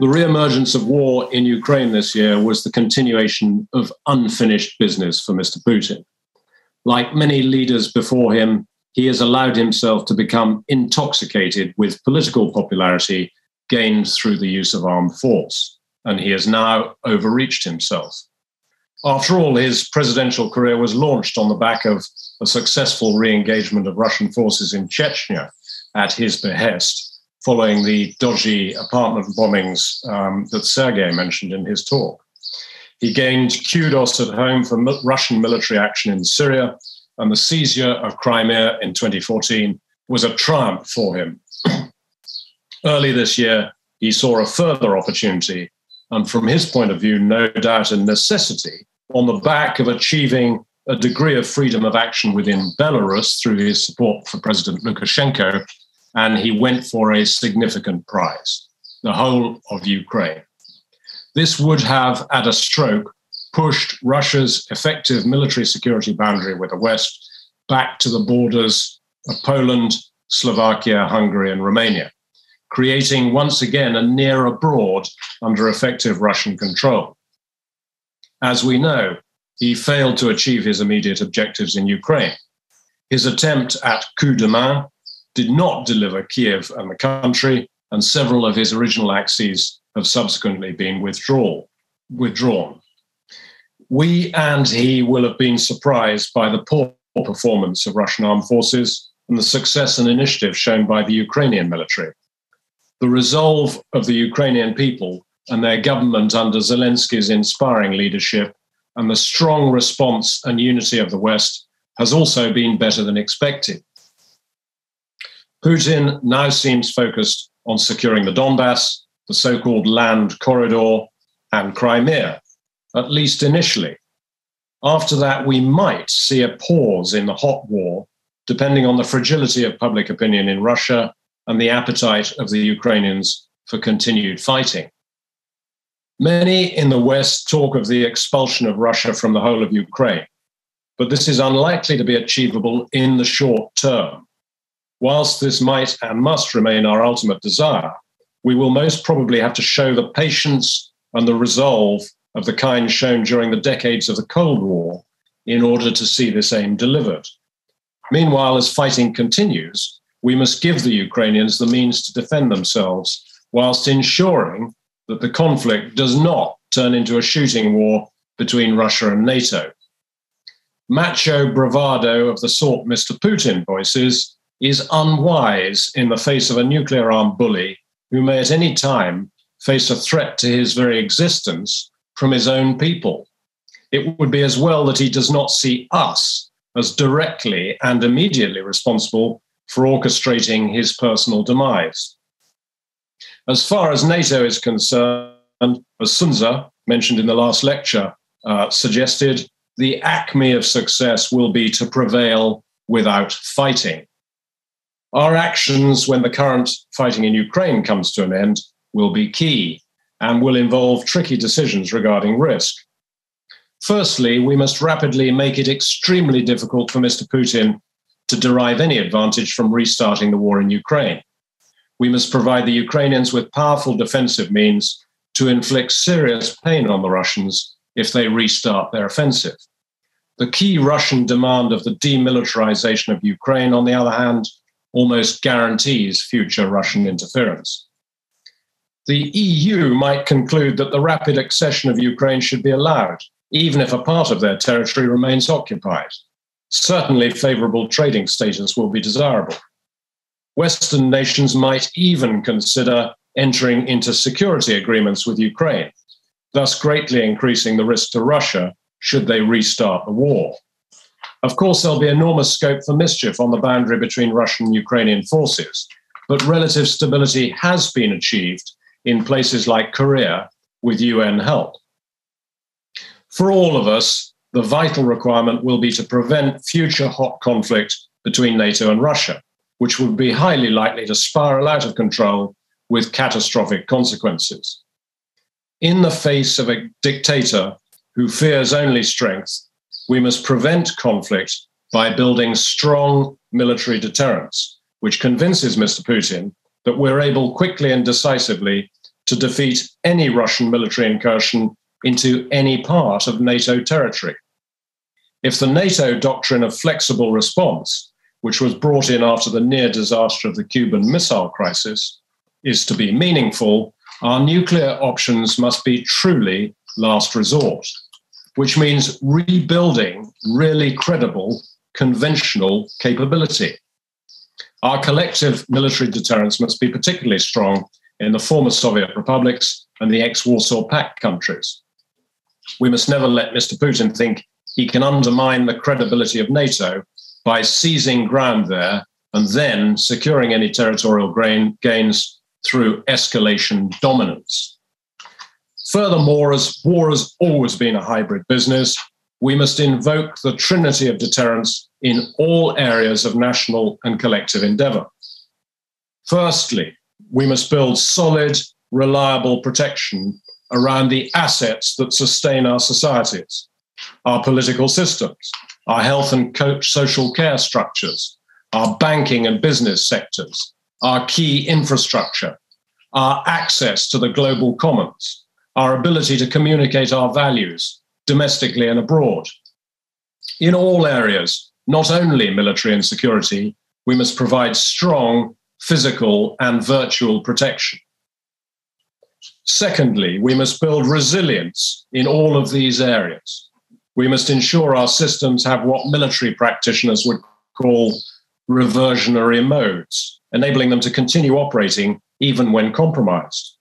The re-emergence of war in Ukraine this year was the continuation of unfinished business for Mr. Putin. Like many leaders before him, he has allowed himself to become intoxicated with political popularity gained through the use of armed force, and he has now overreached himself. After all, his presidential career was launched on the back of a successful re-engagement of Russian forces in Chechnya at his behest, following the dodgy apartment bombings that Sergei mentioned in his talk. He gained kudos at home for Russian military action in Syria, and the seizure of Crimea in 2014 was a triumph for him. Early this year, he saw a further opportunity, and from his point of view, no doubt a necessity, on the back of achieving a degree of freedom of action within Belarus through his support for President Lukashenko, and he went for a significant prize, the whole of Ukraine. This would have, at a stroke, pushed Russia's effective military security boundary with the West back to the borders of Poland, Slovakia, Hungary, and Romania, creating once again a near abroad under effective Russian control. As we know, he failed to achieve his immediate objectives in Ukraine. His attempt at coup de main did not deliver Kyiv and the country, and several of his original axes have subsequently been withdrawn. We and he will have been surprised by the poor performance of Russian armed forces and the success and initiative shown by the Ukrainian military. The resolve of the Ukrainian people and their government under Zelensky's inspiring leadership and the strong response and unity of the West has also been better than expected. Putin now seems focused on securing the Donbas, the so-called land corridor, and Crimea, at least initially. After that, we might see a pause in the hot war, depending on the fragility of public opinion in Russia and the appetite of the Ukrainians for continued fighting. Many in the West talk of the expulsion of Russia from the whole of Ukraine, but this is unlikely to be achievable in the short term. Whilst this might and must remain our ultimate desire, we will most probably have to show the patience and the resolve of the kind shown during the decades of the Cold War in order to see this aim delivered. Meanwhile, as fighting continues, we must give the Ukrainians the means to defend themselves whilst ensuring that the conflict does not turn into a shooting war between Russia and NATO. Macho bravado of the sort Mr. Putin voices is unwise in the face of a nuclear-armed bully who may at any time face a threat to his very existence from his own people. It would be as well that he does not see us as directly and immediately responsible for orchestrating his personal demise. As far as NATO is concerned, as Sunza mentioned in the last lecture, suggested, the acme of success will be to prevail without fighting. Our actions when the current fighting in Ukraine comes to an end will be key and will involve tricky decisions regarding risk. Firstly, we must rapidly make it extremely difficult for Mr. Putin to derive any advantage from restarting the war in Ukraine. We must provide the Ukrainians with powerful defensive means to inflict serious pain on the Russians if they restart their offensive. The key Russian demand of the demilitarization of Ukraine, on the other hand, almost guarantees future Russian interference. The EU might conclude that the rapid accession of Ukraine should be allowed, even if a part of their territory remains occupied. Certainly, favorable trading status will be desirable. Western nations might even consider entering into security agreements with Ukraine, thus greatly increasing the risk to Russia should they restart the war. Of course, there'll be enormous scope for mischief on the boundary between Russian and Ukrainian forces, but relative stability has been achieved in places like Korea with UN help. For all of us, the vital requirement will be to prevent future hot conflict between NATO and Russia, which would be highly likely to spiral out of control with catastrophic consequences. In the face of a dictator who fears only strength, we must prevent conflict by building strong military deterrence, which convinces Mr. Putin that we're able quickly and decisively to defeat any Russian military incursion into any part of NATO territory. If the NATO doctrine of flexible response, which was brought in after the near disaster of the Cuban Missile Crisis, is to be meaningful, our nuclear options must be truly last resort, which means rebuilding really credible conventional capability. Our collective military deterrence must be particularly strong in the former Soviet republics and the ex-Warsaw Pact countries. We must never let Mr. Putin think he can undermine the credibility of NATO by seizing ground there and then securing any territorial gains through escalation dominance. Furthermore, as war has always been a hybrid business, we must invoke the trinity of deterrence in all areas of national and collective endeavour. Firstly, we must build solid, reliable protection around the assets that sustain our societies, our political systems, our health and social care structures, our banking and business sectors, our key infrastructure, our access to the global commons, our ability to communicate our values domestically and abroad. In all areas, not only military and security, we must provide strong physical and virtual protection. Secondly, we must build resilience in all of these areas. We must ensure our systems have what military practitioners would call reversionary modes, enabling them to continue operating even when compromised.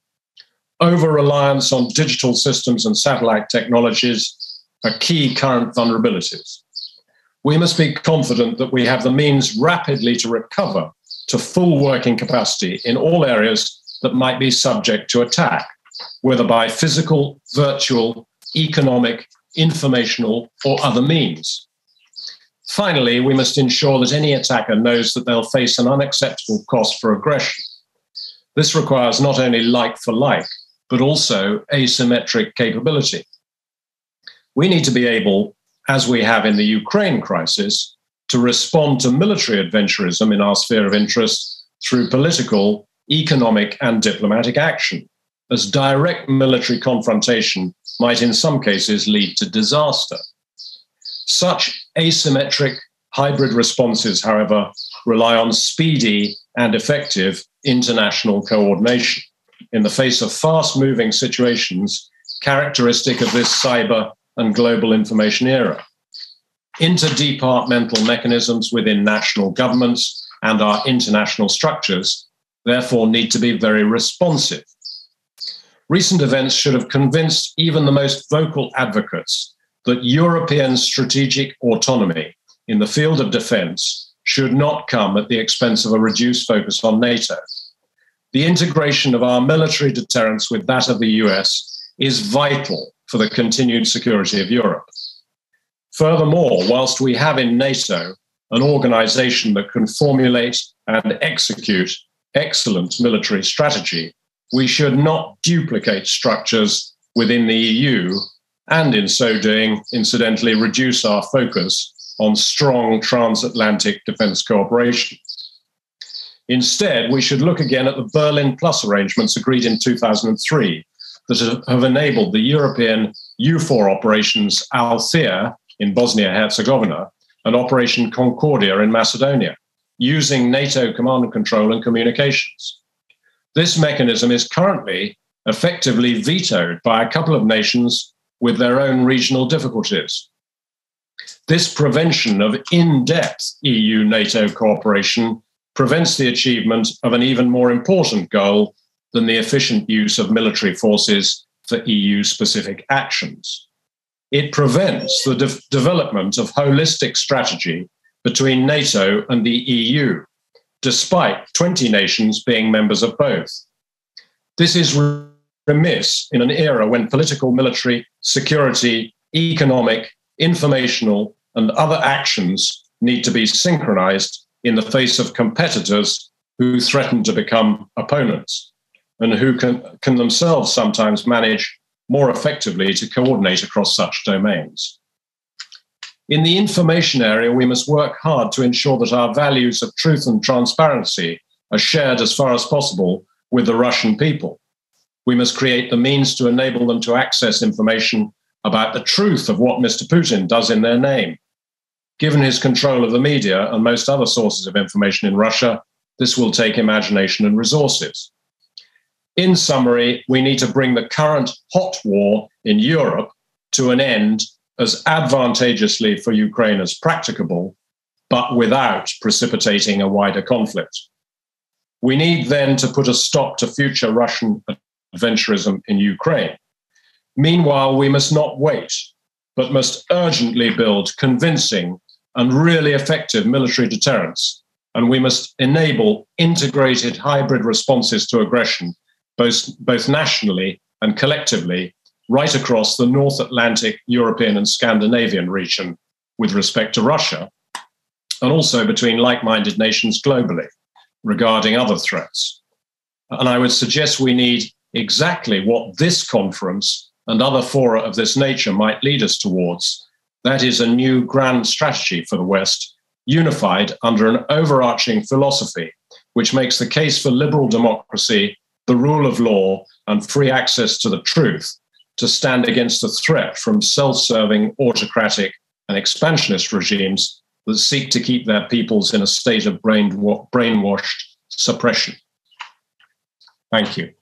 Over-reliance on digital systems and satellite technologies are key current vulnerabilities. We must be confident that we have the means rapidly to recover to full working capacity in all areas that might be subject to attack, whether by physical, virtual, economic, informational, or other means. Finally, we must ensure that any attacker knows that they'll face an unacceptable cost for aggression. This requires not only like for like, but also asymmetric capability. We need to be able, as we have in the Ukraine crisis, to respond to military adventurism in our sphere of interest through political, economic, and diplomatic action, as direct military confrontation might in some cases lead to disaster. Such asymmetric hybrid responses, however, rely on speedy and effective international coordination in the face of fast-moving situations characteristic of this cyber and global information era. Interdepartmental mechanisms within national governments and our international structures therefore need to be very responsive. Recent events should have convinced even the most vocal advocates that European strategic autonomy in the field of defence should not come at the expense of a reduced focus on NATO. The integration of our military deterrence with that of the US is vital for the continued security of Europe. Furthermore, whilst we have in NATO an organisation that can formulate and execute excellent military strategy, we should not duplicate structures within the EU and in so doing, incidentally, reduce our focus on strong transatlantic defence cooperation. Instead, we should look again at the Berlin Plus arrangements agreed in 2003 that have enabled the European EUFOR operations Althea in Bosnia-Herzegovina and Operation Concordia in Macedonia, using NATO command and control and communications. This mechanism is currently effectively vetoed by a couple of nations with their own regional difficulties. This prevention of in-depth EU-NATO cooperation prevents the achievement of an even more important goal than the efficient use of military forces for EU-specific actions. It prevents the development of holistic strategy between NATO and the EU, despite 20 nations being members of both. This is remiss in an era when political, military, security, economic, informational, and other actions need to be synchronized in the face of competitors who threaten to become opponents and who can themselves sometimes manage more effectively to coordinate across such domains. In the information area, we must work hard to ensure that our values of truth and transparency are shared as far as possible with the Russian people. We must create the means to enable them to access information about the truth of what Mr. Putin does in their name. Given his control of the media and most other sources of information in Russia, this will take imagination and resources. In summary, we need to bring the current hot war in Europe to an end as advantageously for Ukraine as practicable, but without precipitating a wider conflict. We need then to put a stop to future Russian adventurism in Ukraine. Meanwhile, we must not wait, but must urgently build convincing and really effective military deterrence, and we must enable integrated hybrid responses to aggression, both nationally and collectively, right across the North Atlantic, European and Scandinavian region with respect to Russia, and also between like-minded nations globally regarding other threats. And I would suggest we need exactly what this conference and other fora of this nature might lead us towards. That is a new grand strategy for the West, unified under an overarching philosophy, which makes the case for liberal democracy, the rule of law, and free access to the truth to stand against the threat from self-serving, autocratic, and expansionist regimes that seek to keep their peoples in a state of brainwashed suppression. Thank you.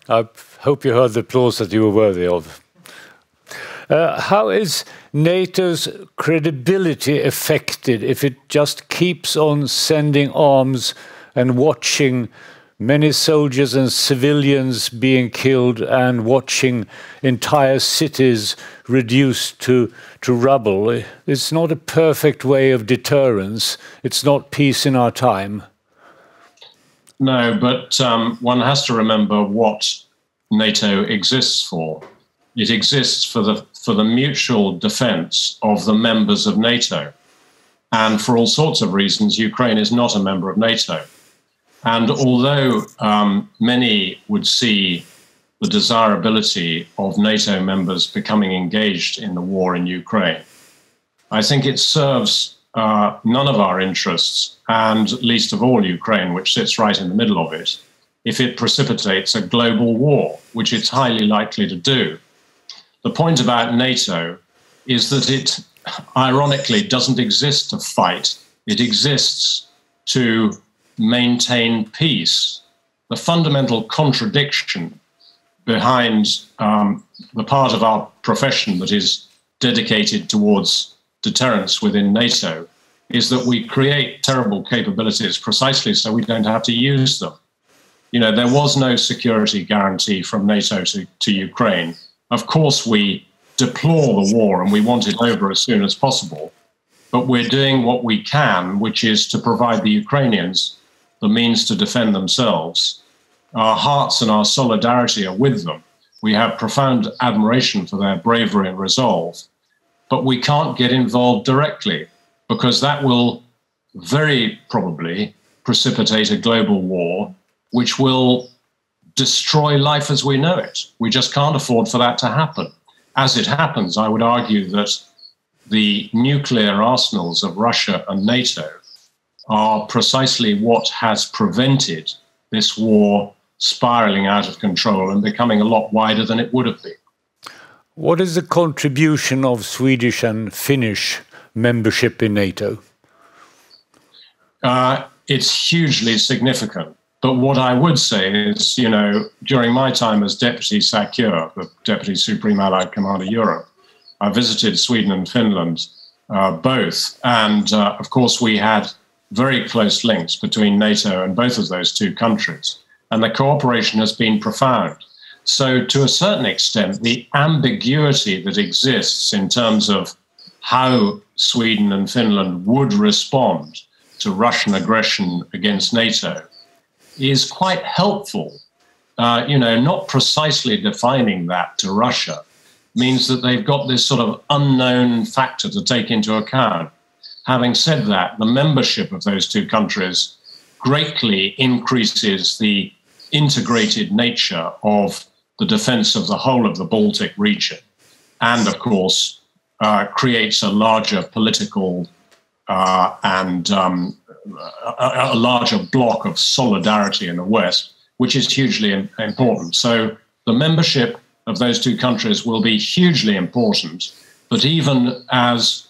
I hope you heard the applause that you were worthy of. How is NATO's credibility affected if it just keeps on sending arms and watching many soldiers and civilians being killed and watching entire cities reduced to rubble? It's not a perfect way of deterrence. It's not peace in our time. No, but one has to remember what NATO exists for. It exists for the mutual defense of the members of NATO. And for all sorts of reasons, Ukraine is not a member of NATO. And although many would see the desirability of NATO members becoming engaged in the war in Ukraine, I think it serves none of our interests, and least of all Ukraine, which sits right in the middle of it, if it precipitates a global war, which it's highly likely to do. The point about NATO is that it, ironically, doesn't exist to fight. It exists to maintain peace. The fundamental contradiction behind the part of our profession that is dedicated towards deterrence within NATO is that we create terrible capabilities precisely so we don't have to use them. You know, there was no security guarantee from NATO to Ukraine. Of course, we deplore the war and we want it over as soon as possible, but we're doing what we can, which is to provide the Ukrainians the means to defend themselves. Our hearts and our solidarity are with them. We have profound admiration for their bravery and resolve, but we can't get involved directly because that will very probably precipitate a global war which will destroy life as we know it. We just can't afford for that to happen. As it happens, I would argue that the nuclear arsenals of Russia and NATO are precisely what has prevented this war spiraling out of control and becoming a lot wider than it would have been. What is the contribution of Swedish and Finnish membership in NATO? It's hugely significant. But what I would say is, you know, during my time as Deputy SACEUR, the Deputy Supreme Allied Commander Europe, I visited Sweden and Finland both. And of course, we had very close links between NATO and both of those two countries. And the cooperation has been profound. So to a certain extent, the ambiguity that exists in terms of how Sweden and Finland would respond to Russian aggression against NATO is quite helpful. Not precisely defining that to Russia means that they've got this sort of unknown factor to take into account. Having said that, the membership of those two countries greatly increases the integrated nature of the defense of the whole of the Baltic region and, of course, creates a larger political and a larger block of solidarity in the West, which is hugely important. So the membership of those two countries will be hugely important, but even as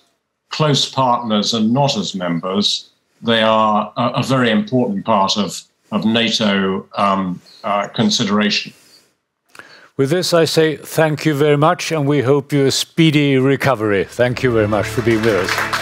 close partners and not as members, they are a very important part of NATO consideration. With this, I say thank you very much, and we hope you a speedy recovery. Thank you very much for being with us.